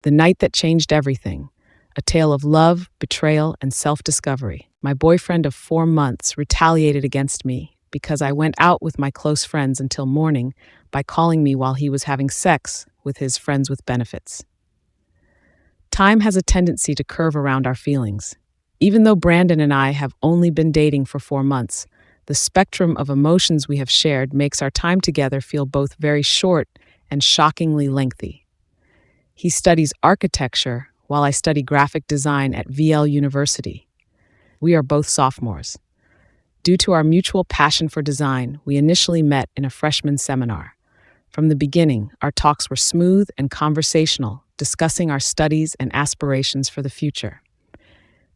The Night That Changed Everything, a tale of love, betrayal, and self-discovery. My boyfriend of 4 months retaliated against me because I went out with my close friends until morning by calling me while he was having sex with his friends with benefits. Time has a tendency to curve around our feelings. Even though Brandon and I have only been dating for 4 months, the spectrum of emotions we have shared makes our time together feel both very short and shockingly lengthy. He studies architecture while I study graphic design at VL University. We are both sophomores. Due to our mutual passion for design, we initially met in a freshman seminar. From the beginning, our talks were smooth and conversational, discussing our studies and aspirations for the future.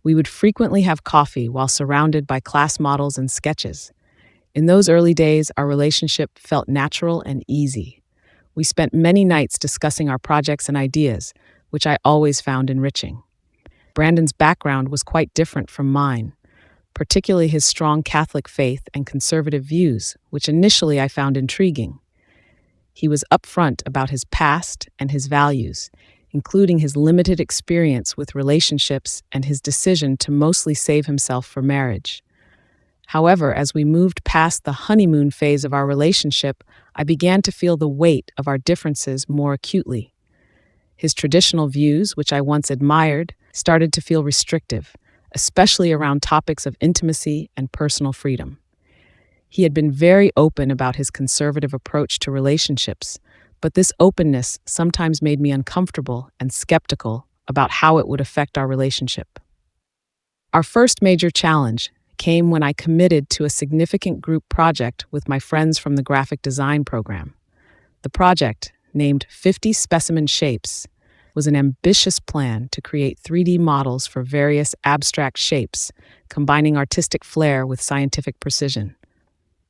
We would frequently have coffee while surrounded by class models and sketches. In those early days, our relationship felt natural and easy. We spent many nights discussing our projects and ideas, which I always found enriching. Brandon's background was quite different from mine, particularly his strong Catholic faith and conservative views, which initially I found intriguing. He was upfront about his past and his values, including his limited experience with relationships and his decision to mostly save himself for marriage. However, as we moved past the honeymoon phase of our relationship, I began to feel the weight of our differences more acutely. His traditional views, which I once admired, started to feel restrictive, especially around topics of intimacy and personal freedom. He had been very open about his conservative approach to relationships, but this openness sometimes made me uncomfortable and skeptical about how it would affect our relationship. Our first major challenge came when I committed to a significant group project with my friends from the graphic design program. The project, named 50 Specimen Shapes, was an ambitious plan to create 3D models for various abstract shapes, combining artistic flair with scientific precision.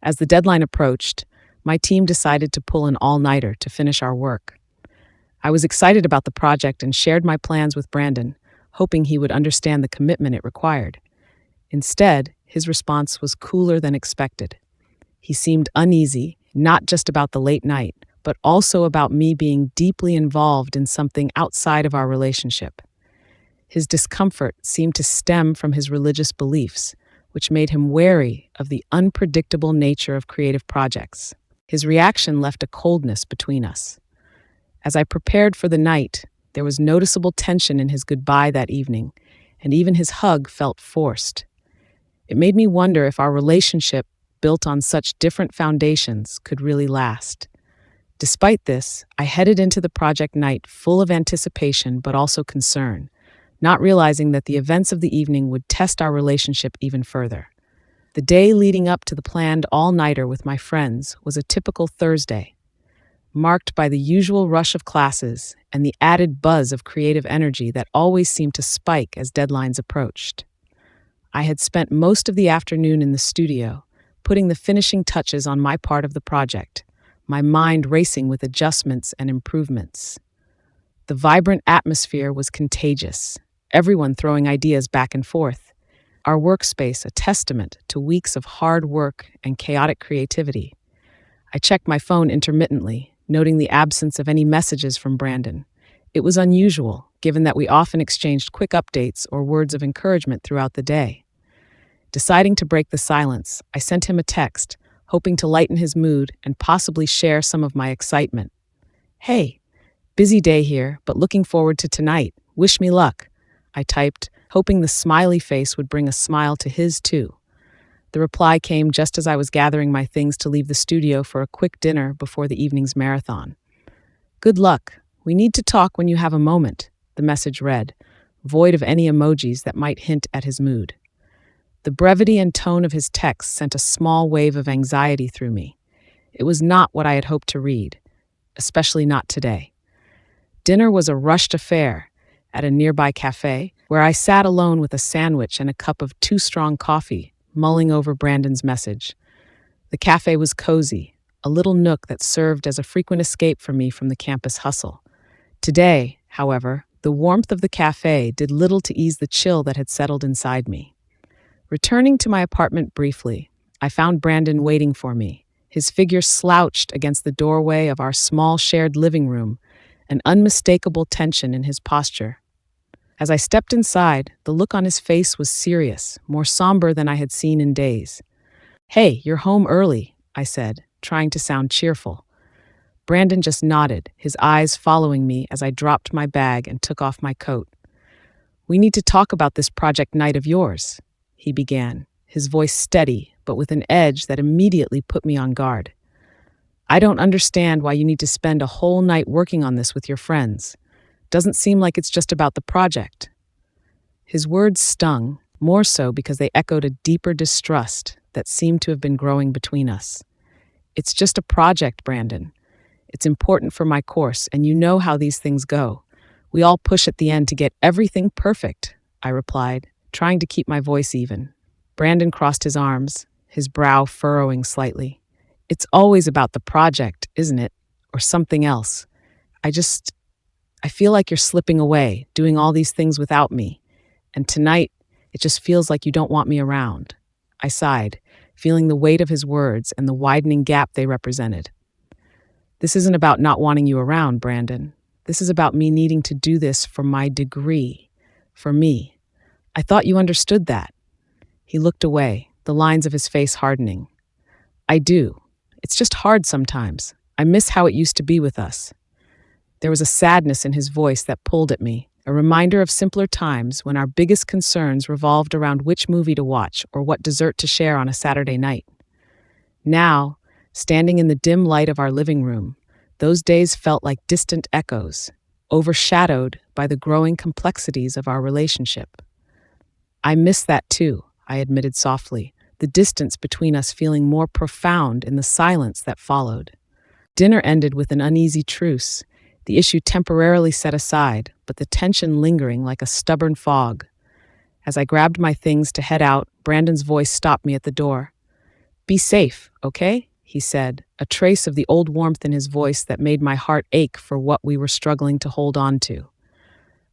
As the deadline approached, my team decided to pull an all-nighter to finish our work. I was excited about the project and shared my plans with Brandon, hoping he would understand the commitment it required. Instead, his response was cooler than expected. He seemed uneasy, not just about the late night, but also about me being deeply involved in something outside of our relationship. His discomfort seemed to stem from his religious beliefs, which made him wary of the unpredictable nature of creative projects. His reaction left a coldness between us. As I prepared for the night, there was noticeable tension in his goodbye that evening, and even his hug felt forced. It made me wonder if our relationship, built on such different foundations, could really last. Despite this, I headed into the project night full of anticipation but also concern, not realizing that the events of the evening would test our relationship even further. The day leading up to the planned all-nighter with my friends was a typical Thursday, marked by the usual rush of classes and the added buzz of creative energy that always seemed to spike as deadlines approached. I had spent most of the afternoon in the studio, putting the finishing touches on my part of the project, my mind racing with adjustments and improvements. The vibrant atmosphere was contagious, everyone throwing ideas back and forth, our workspace a testament to weeks of hard work and chaotic creativity. I checked my phone intermittently, noting the absence of any messages from Brandon. It was unusual, given that we often exchanged quick updates or words of encouragement throughout the day. Deciding to break the silence, I sent him a text, hoping to lighten his mood and possibly share some of my excitement. "Hey, busy day here, but looking forward to tonight. Wish me luck," I typed, hoping the smiley face would bring a smile to his too. The reply came just as I was gathering my things to leave the studio for a quick dinner before the evening's marathon. "Good luck. We need to talk when you have a moment," the message read, void of any emojis that might hint at his mood. The brevity and tone of his text sent a small wave of anxiety through me. It was not what I had hoped to read, especially not today. Dinner was a rushed affair at a nearby cafe, where I sat alone with a sandwich and a cup of too strong coffee, mulling over Brandon's message. The cafe was cozy, a little nook that served as a frequent escape for me from the campus hustle. Today, however, the warmth of the cafe did little to ease the chill that had settled inside me. Returning to my apartment briefly, I found Brandon waiting for me, his figure slouched against the doorway of our small shared living room, an unmistakable tension in his posture. As I stepped inside, the look on his face was serious, more somber than I had seen in days. "Hey, you're home early," I said, trying to sound cheerful. Brandon just nodded, his eyes following me as I dropped my bag and took off my coat. "We need to talk about this project night of yours," he began, his voice steady, but with an edge that immediately put me on guard. "I don't understand why you need to spend a whole night working on this with your friends. Doesn't seem like it's just about the project." His words stung, more so because they echoed a deeper distrust that seemed to have been growing between us. "It's just a project, Brandon. It's important for my course, and you know how these things go. We all push at the end to get everything perfect," I replied, trying to keep my voice even. Brandon crossed his arms, his brow furrowing slightly. "It's always about the project, isn't it? Or something else. I feel like you're slipping away, doing all these things without me. And tonight, it just feels like you don't want me around." I sighed, feeling the weight of his words and the widening gap they represented. "This isn't about not wanting you around, Brandon. This is about me needing to do this for my degree. For me. I thought you understood that." He looked away, the lines of his face hardening. "I do. It's just hard sometimes. I miss how it used to be with us." There was a sadness in his voice that pulled at me, a reminder of simpler times when our biggest concerns revolved around which movie to watch or what dessert to share on a Saturday night. Now, standing in the dim light of our living room, those days felt like distant echoes, overshadowed by the growing complexities of our relationship. "I miss that too," I admitted softly, the distance between us feeling more profound in the silence that followed. Dinner ended with an uneasy truce, the issue temporarily set aside, but the tension lingering like a stubborn fog. As I grabbed my things to head out, Brandon's voice stopped me at the door. "Be safe, okay?" he said, a trace of the old warmth in his voice that made my heart ache for what we were struggling to hold on to.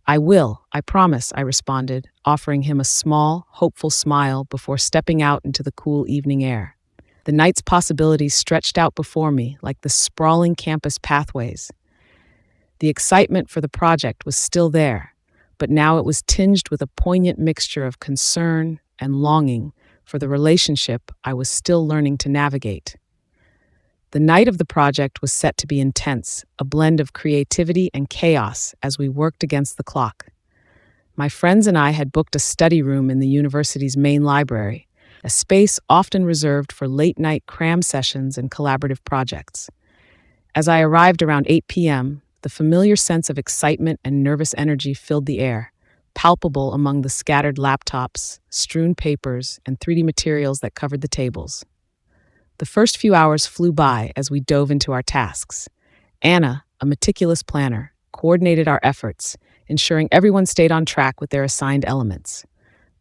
"I will, I promise," I responded, offering him a small, hopeful smile before stepping out into the cool evening air. The night's possibilities stretched out before me like the sprawling campus pathways. The excitement for the project was still there, but now it was tinged with a poignant mixture of concern and longing for the relationship I was still learning to navigate. The night of the project was set to be intense, a blend of creativity and chaos as we worked against the clock. My friends and I had booked a study room in the university's main library, a space often reserved for late-night cram sessions and collaborative projects. As I arrived around 8 p.m., the familiar sense of excitement and nervous energy filled the air, palpable among the scattered laptops, strewn papers, and 3D materials that covered the tables. The first few hours flew by as we dove into our tasks. Anna, a meticulous planner, coordinated our efforts, ensuring everyone stayed on track with their assigned elements.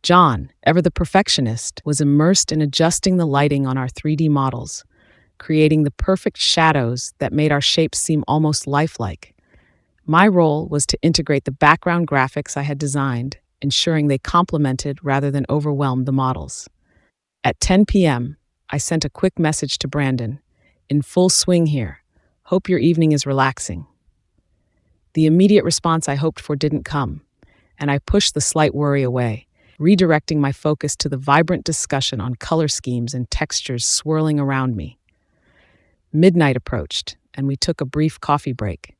John, ever the perfectionist, was immersed in adjusting the lighting on our 3D models, creating the perfect shadows that made our shapes seem almost lifelike. My role was to integrate the background graphics I had designed, ensuring they complemented rather than overwhelmed the models. At 10 p.m., I sent a quick message to Brandon. "In full swing here. Hope your evening is relaxing." The immediate response I hoped for didn't come, and I pushed the slight worry away, redirecting my focus to the vibrant discussion on color schemes and textures swirling around me. Midnight approached, and we took a brief coffee break.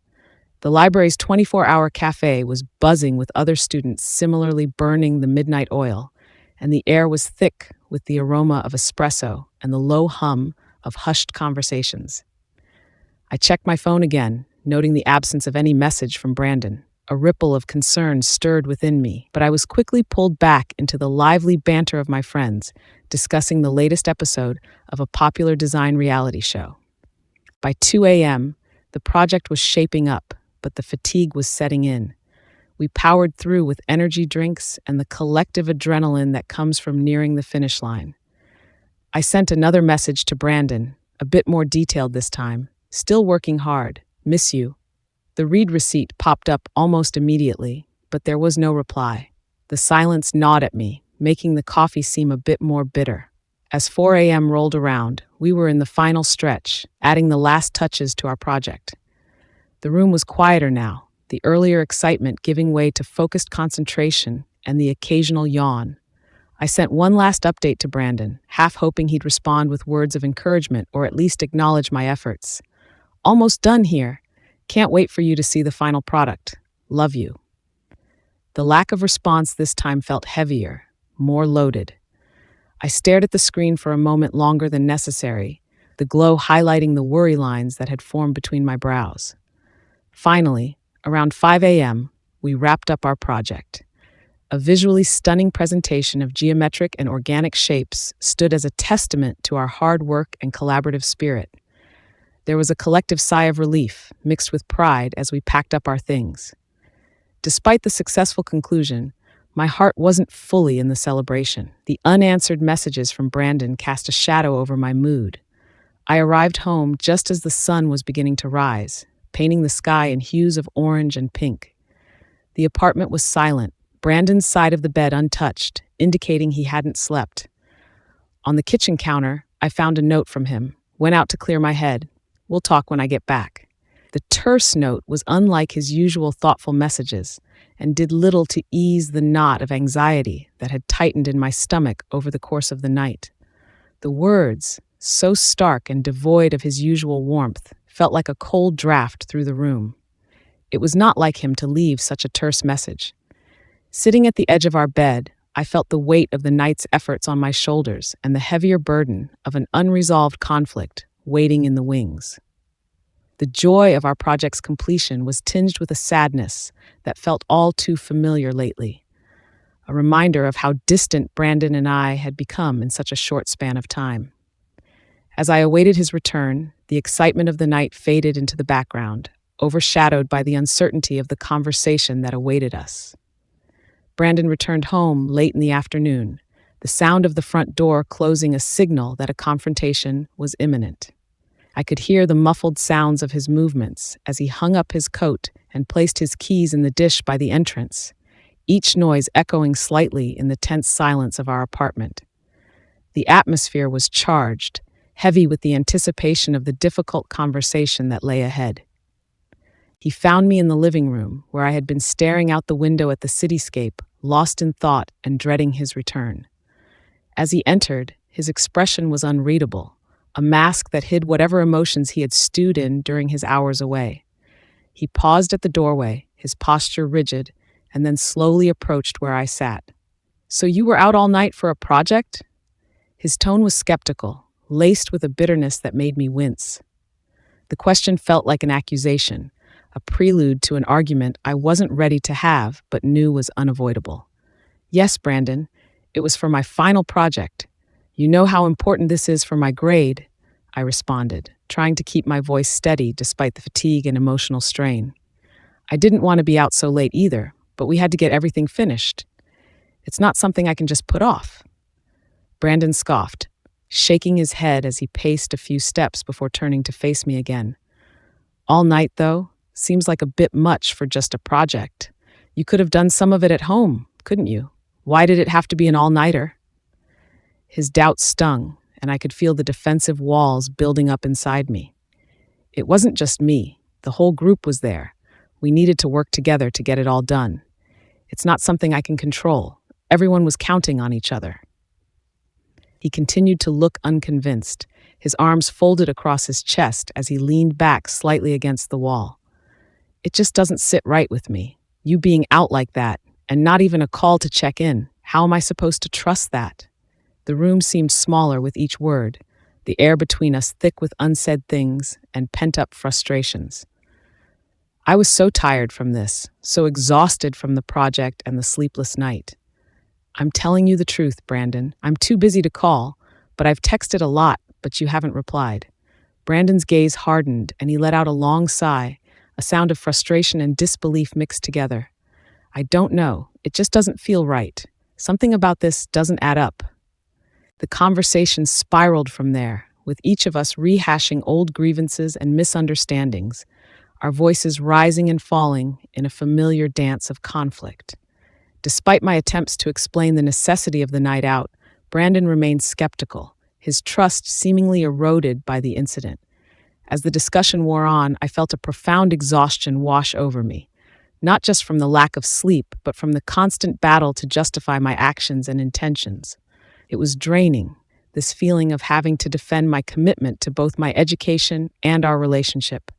The library's 24-hour cafe was buzzing with other students similarly burning the midnight oil, and the air was thick with the aroma of espresso and the low hum of hushed conversations. I checked my phone again, noting the absence of any message from Brandon. A ripple of concern stirred within me, but I was quickly pulled back into the lively banter of my friends, discussing the latest episode of a popular design reality show. By 2 a.m., the project was shaping up, but the fatigue was setting in. We powered through with energy drinks and the collective adrenaline that comes from nearing the finish line. I sent another message to Brandon, a bit more detailed this time. "Still working hard. Miss you." The read receipt popped up almost immediately, but there was no reply. The silence gnawed at me, making the coffee seem a bit more bitter. As 4 a.m. rolled around, we were in the final stretch, adding the last touches to our project. The room was quieter now, the earlier excitement giving way to focused concentration and the occasional yawn. I sent one last update to Brandon, half hoping he'd respond with words of encouragement or at least acknowledge my efforts. Almost done here. Can't wait for you to see the final product. Love you. The lack of response this time felt heavier, more loaded. I stared at the screen for a moment longer than necessary, the glow highlighting the worry lines that had formed between my brows. Finally, around 5 a.m., we wrapped up our project. A visually stunning presentation of geometric and organic shapes stood as a testament to our hard work and collaborative spirit. There was a collective sigh of relief, mixed with pride, as we packed up our things. Despite the successful conclusion, my heart wasn't fully in the celebration. The unanswered messages from Brandon cast a shadow over my mood. I arrived home just as the sun was beginning to rise, painting the sky in hues of orange and pink. The apartment was silent, Brandon's side of the bed untouched, indicating he hadn't slept. On the kitchen counter, I found a note from him. Went out to clear my head. We'll talk when I get back. The terse note was unlike his usual thoughtful messages and did little to ease the knot of anxiety that had tightened in my stomach over the course of the night. The words, so stark and devoid of his usual warmth, felt like a cold draft through the room. It was not like him to leave such a terse message. Sitting at the edge of our bed, I felt the weight of the night's efforts on my shoulders and the heavier burden of an unresolved conflict waiting in the wings. The joy of our project's completion was tinged with a sadness that felt all too familiar lately, a reminder of how distant Brandon and I had become in such a short span of time. As I awaited his return, the excitement of the night faded into the background, overshadowed by the uncertainty of the conversation that awaited us. Brandon returned home late in the afternoon, the sound of the front door closing a signal that a confrontation was imminent. I could hear the muffled sounds of his movements as he hung up his coat and placed his keys in the dish by the entrance, each noise echoing slightly in the tense silence of our apartment. The atmosphere was charged, heavy with the anticipation of the difficult conversation that lay ahead. He found me in the living room, where I had been staring out the window at the cityscape, lost in thought and dreading his return. As he entered, his expression was unreadable, a mask that hid whatever emotions he had stewed in during his hours away. He paused at the doorway, his posture rigid, and then slowly approached where I sat. "So you were out all night for a project?" His tone was skeptical, laced with a bitterness that made me wince. The question felt like an accusation, a prelude to an argument I wasn't ready to have but knew was unavoidable. "Yes, Brandon, it was for my final project. You know how important this is for my grade," I responded, trying to keep my voice steady despite the fatigue and emotional strain. I didn't want to be out so late either, but we had to get everything finished. It's not something I can just put off. Brandon scoffed, shaking his head as he paced a few steps before turning to face me again. "All night, though, seems like a bit much for just a project. You could have done some of it at home, couldn't you? Why did it have to be an all-nighter?" His doubt stung, and I could feel the defensive walls building up inside me. It wasn't just me. The whole group was there. We needed to work together to get it all done. It's not something I can control. Everyone was counting on each other. He continued to look unconvinced, his arms folded across his chest as he leaned back slightly against the wall. "It just doesn't sit right with me. You being out like that, and not even a call to check in. How am I supposed to trust that?" The room seemed smaller with each word, the air between us thick with unsaid things and pent-up frustrations. I was so tired from this, so exhausted from the project and the sleepless night. "I'm telling you the truth, Brandon. I'm too busy to call, but I've texted a lot, but you haven't replied." Brandon's gaze hardened, and he let out a long sigh, a sound of frustration and disbelief mixed together. "I don't know. It just doesn't feel right. Something about this doesn't add up." The conversation spiraled from there, with each of us rehashing old grievances and misunderstandings, our voices rising and falling in a familiar dance of conflict. Despite my attempts to explain the necessity of the night out, Brandon remained skeptical, his trust seemingly eroded by the incident. As the discussion wore on, I felt a profound exhaustion wash over me, not just from the lack of sleep, but from the constant battle to justify my actions and intentions. It was draining, this feeling of having to defend my commitment to both my education and our relationship.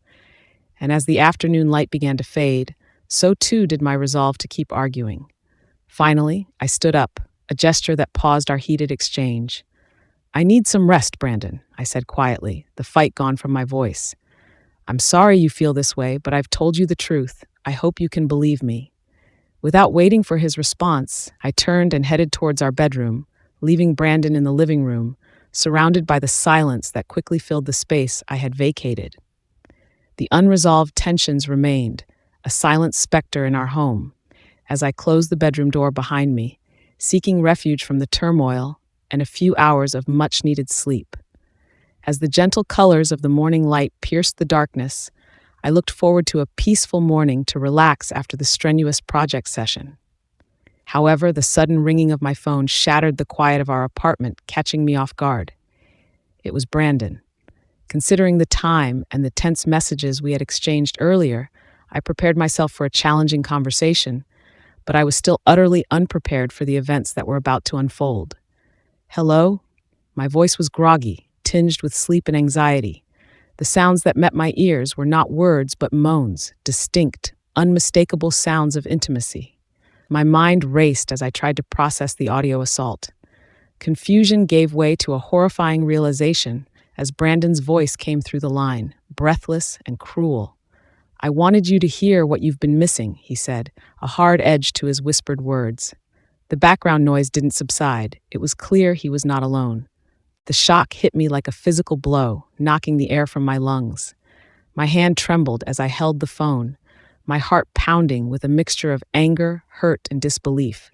And as the afternoon light began to fade, so too did my resolve to keep arguing. Finally, I stood up, a gesture that paused our heated exchange. "I need some rest, Brandon," I said quietly, the fight gone from my voice. "I'm sorry you feel this way, but I've told you the truth. I hope you can believe me." Without waiting for his response, I turned and headed towards our bedroom, leaving Brandon in the living room, surrounded by the silence that quickly filled the space I had vacated. The unresolved tensions remained, a silent specter in our home, as I closed the bedroom door behind me, seeking refuge from the turmoil and a few hours of much-needed sleep. As the gentle colors of the morning light pierced the darkness, I looked forward to a peaceful morning to relax after the strenuous project session. However, the sudden ringing of my phone shattered the quiet of our apartment, catching me off guard. It was Brandon. Considering the time and the tense messages we had exchanged earlier, I prepared myself for a challenging conversation, but I was still utterly unprepared for the events that were about to unfold. "Hello?" My voice was groggy, tinged with sleep and anxiety. The sounds that met my ears were not words but moans, distinct, unmistakable sounds of intimacy. My mind raced as I tried to process the audio assault. Confusion gave way to a horrifying realization as Brandon's voice came through the line, breathless and cruel. "I wanted you to hear what you've been missing," he said, a hard edge to his whispered words. The background noise didn't subside. It was clear he was not alone. The shock hit me like a physical blow, knocking the air from my lungs. My hand trembled as I held the phone, my heart pounding with a mixture of anger, hurt, and disbelief.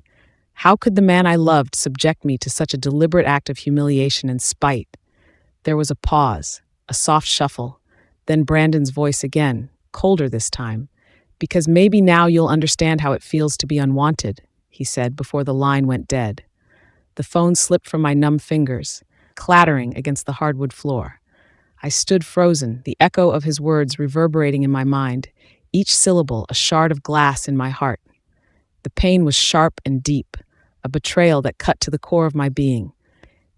How could the man I loved subject me to such a deliberate act of humiliation and spite? There was a pause, a soft shuffle, then Brandon's voice again, colder this time. "Because maybe now you'll understand how it feels to be unwanted," he said before the line went dead. The phone slipped from my numb fingers, clattering against the hardwood floor. I stood frozen, the echo of his words reverberating in my mind, each syllable a shard of glass in my heart. The pain was sharp and deep, a betrayal that cut to the core of my being.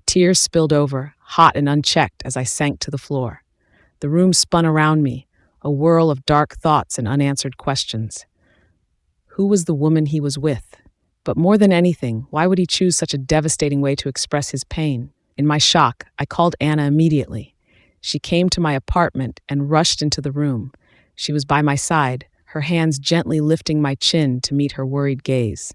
Tears spilled over, hot and unchecked, as I sank to the floor. The room spun around me, a whirl of dark thoughts and unanswered questions. Who was the woman he was with? But more than anything, why would he choose such a devastating way to express his pain? In my shock, I called Anna immediately. She came to my apartment and rushed into the room. She was by my side, her hands gently lifting my chin to meet her worried gaze.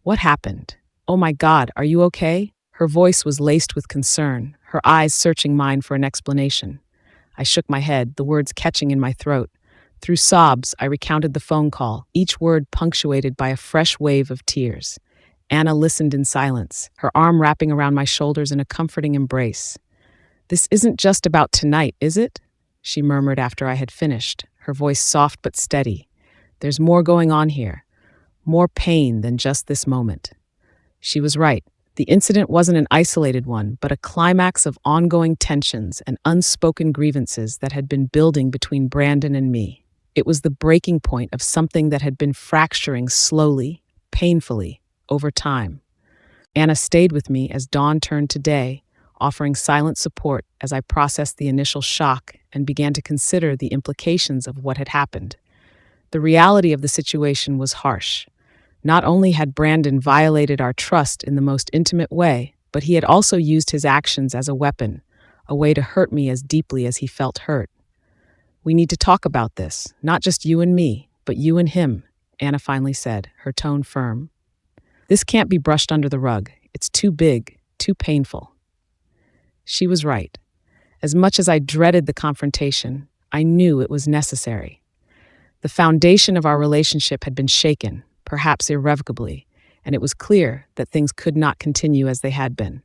"What happened? Oh my God, are you okay?" Her voice was laced with concern, her eyes searching mine for an explanation. I shook my head, the words catching in my throat. Through sobs, I recounted the phone call, each word punctuated by a fresh wave of tears. Anna listened in silence, her arm wrapping around my shoulders in a comforting embrace. "This isn't just about tonight, is it?" she murmured after I had finished, her voice soft but steady. "There's more going on here, more pain than just this moment." She was right. The incident wasn't an isolated one, but a climax of ongoing tensions and unspoken grievances that had been building between Brandon and me. It was the breaking point of something that had been fracturing slowly, painfully, over time. Anna stayed with me as dawn turned to day, offering silent support as I processed the initial shock and began to consider the implications of what had happened. The reality of the situation was harsh. Not only had Brandon violated our trust in the most intimate way, but he had also used his actions as a weapon, a way to hurt me as deeply as he felt hurt. "We need to talk about this, not just you and me, but you and him," Anna finally said, her tone firm. "This can't be brushed under the rug. It's too big, too painful." She was right. As much as I dreaded the confrontation, I knew it was necessary. The foundation of our relationship had been shaken, perhaps irrevocably, and it was clear that things could not continue as they had been.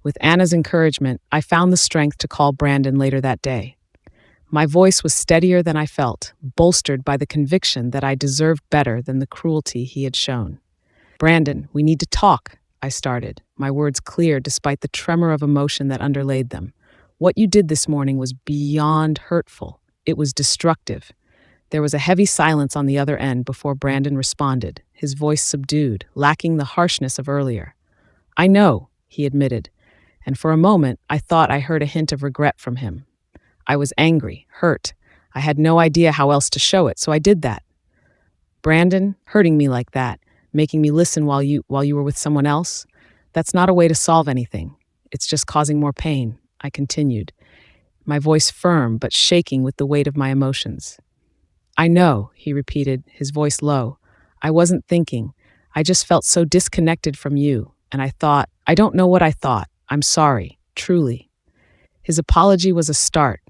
With Anna's encouragement, I found the strength to call Brandon later that day. My voice was steadier than I felt, bolstered by the conviction that I deserved better than the cruelty he had shown. "Brandon, we need to talk," I started, my words clear despite the tremor of emotion that underlaid them. What you did this morning was beyond hurtful. It was destructive. There was a heavy silence on the other end before Brandon responded, his voice subdued, lacking the harshness of earlier. I know, he admitted, and for a moment I thought I heard a hint of regret from him. I was angry, hurt. I had no idea how else to show it, so I did that. Brandon, hurting me like that, making me listen while you were with someone else, that's not a way to solve anything. It's just causing more pain, I continued, my voice firm but shaking with the weight of my emotions. I know, he repeated, his voice low. I wasn't thinking. I just felt so disconnected from you, and I don't know what I thought. I'm sorry, truly. His apology was a start,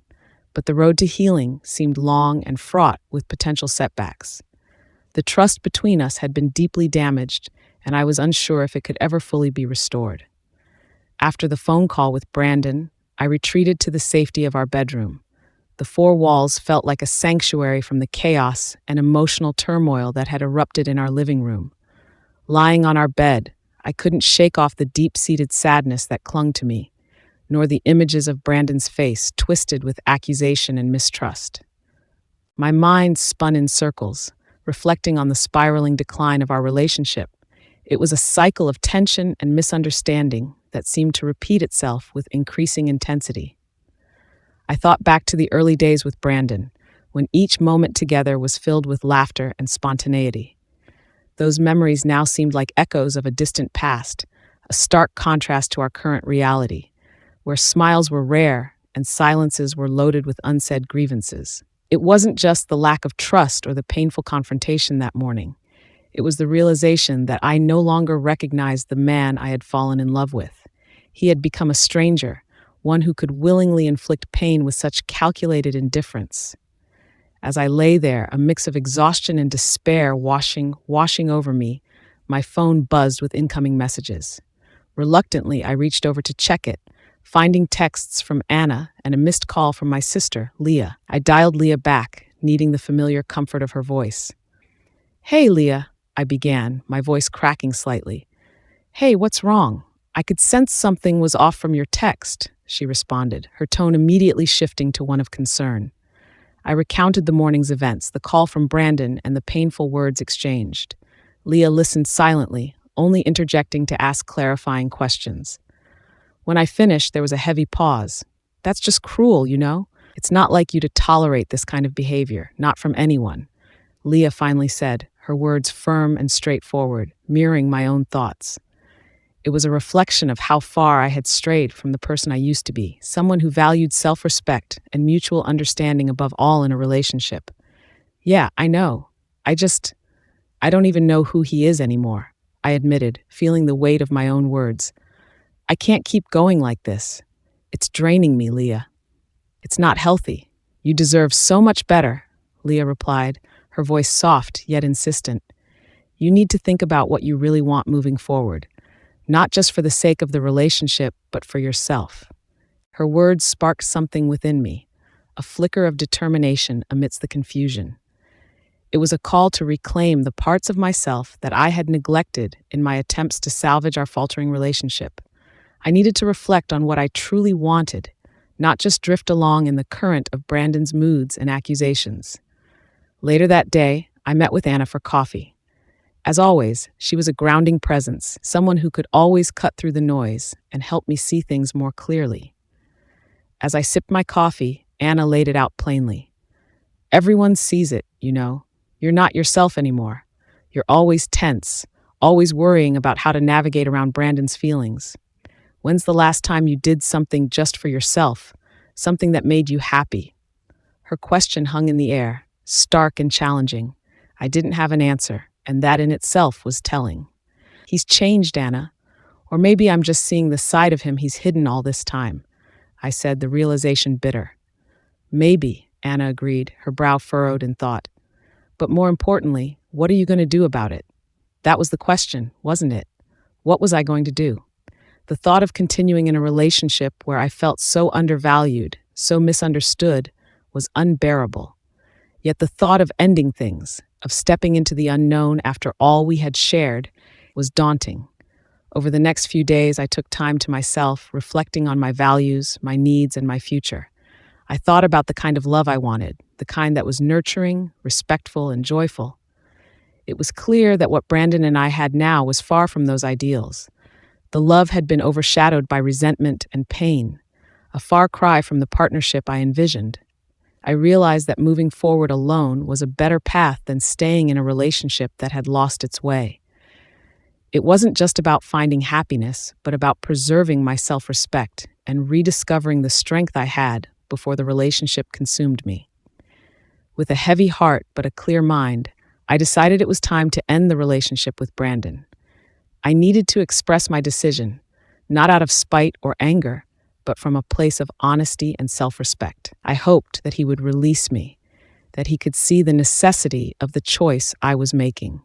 but the road to healing seemed long and fraught with potential setbacks. The trust between us had been deeply damaged, and I was unsure if it could ever fully be restored. After the phone call with Brandon, I retreated to the safety of our bedroom. The four walls felt like a sanctuary from the chaos and emotional turmoil that had erupted in our living room. Lying on our bed, I couldn't shake off the deep-seated sadness that clung to me, nor the images of Brandon's face twisted with accusation and mistrust. My mind spun in circles, reflecting on the spiraling decline of our relationship. It was a cycle of tension and misunderstanding that seemed to repeat itself with increasing intensity. I thought back to the early days with Brandon, when each moment together was filled with laughter and spontaneity. Those memories now seemed like echoes of a distant past, a stark contrast to our current reality, where smiles were rare and silences were loaded with unsaid grievances. It wasn't just the lack of trust or the painful confrontation that morning. It was the realization that I no longer recognized the man I had fallen in love with. He had become a stranger, one who could willingly inflict pain with such calculated indifference. As I lay there, a mix of exhaustion and despair washing over me, my phone buzzed with incoming messages. Reluctantly, I reached over to check it, finding texts from Anna and a missed call from my sister, Leah. I dialed Leah back, needing the familiar comfort of her voice. "Hey, Leah," I began, my voice cracking slightly. "Hey, what's wrong? I could sense something was off from your text," she responded, her tone immediately shifting to one of concern. I recounted the morning's events, the call from Brandon, and the painful words exchanged. Leah listened silently, only interjecting to ask clarifying questions. When I finished, there was a heavy pause. "That's just cruel, you know? It's not like you to tolerate this kind of behavior, not from anyone," Leah finally said, her words firm and straightforward, mirroring my own thoughts. It was a reflection of how far I had strayed from the person I used to be, someone who valued self-respect and mutual understanding above all in a relationship. "Yeah, I know. I don't even know who he is anymore," I admitted, feeling the weight of my own words. "I can't keep going like this. It's draining me, Leah." "It's not healthy. You deserve so much better," Leah replied, her voice soft yet insistent. "You need to think about what you really want moving forward. Not just for the sake of the relationship, but for yourself." Her words sparked something within me, a flicker of determination amidst the confusion. It was a call to reclaim the parts of myself that I had neglected in my attempts to salvage our faltering relationship. I needed to reflect on what I truly wanted, not just drift along in the current of Brandon's moods and accusations. Later that day, I met with Anna for coffee. As always, she was a grounding presence, someone who could always cut through the noise and help me see things more clearly. As I sipped my coffee, Anna laid it out plainly. "Everyone sees it, you know. You're not yourself anymore. You're always tense, always worrying about how to navigate around Brandon's feelings. When's the last time you did something just for yourself, something that made you happy?" Her question hung in the air, stark and challenging. I didn't have an answer, and that in itself was telling. "He's changed, Anna. Or maybe I'm just seeing the side of him he's hidden all this time," I said, the realization bitter. "Maybe," Anna agreed, her brow furrowed in thought. "But more importantly, what are you going to do about it?" That was the question, wasn't it? What was I going to do? The thought of continuing in a relationship where I felt so undervalued, so misunderstood, was unbearable. Yet the thought of ending things, of stepping into the unknown after all we had shared, was daunting. Over the next few days, I took time to myself, reflecting on my values, my needs, and my future. I thought about the kind of love I wanted, the kind that was nurturing, respectful, and joyful. It was clear that what Brandon and I had now was far from those ideals. The love had been overshadowed by resentment and pain, a far cry from the partnership I envisioned. I realized that moving forward alone was a better path than staying in a relationship that had lost its way. It wasn't just about finding happiness, but about preserving my self-respect and rediscovering the strength I had before the relationship consumed me. With a heavy heart but a clear mind, I decided it was time to end the relationship with Brandon. I needed to express my decision, not out of spite or anger, but from a place of honesty and self-respect. I hoped that he would release me, that he could see the necessity of the choice I was making.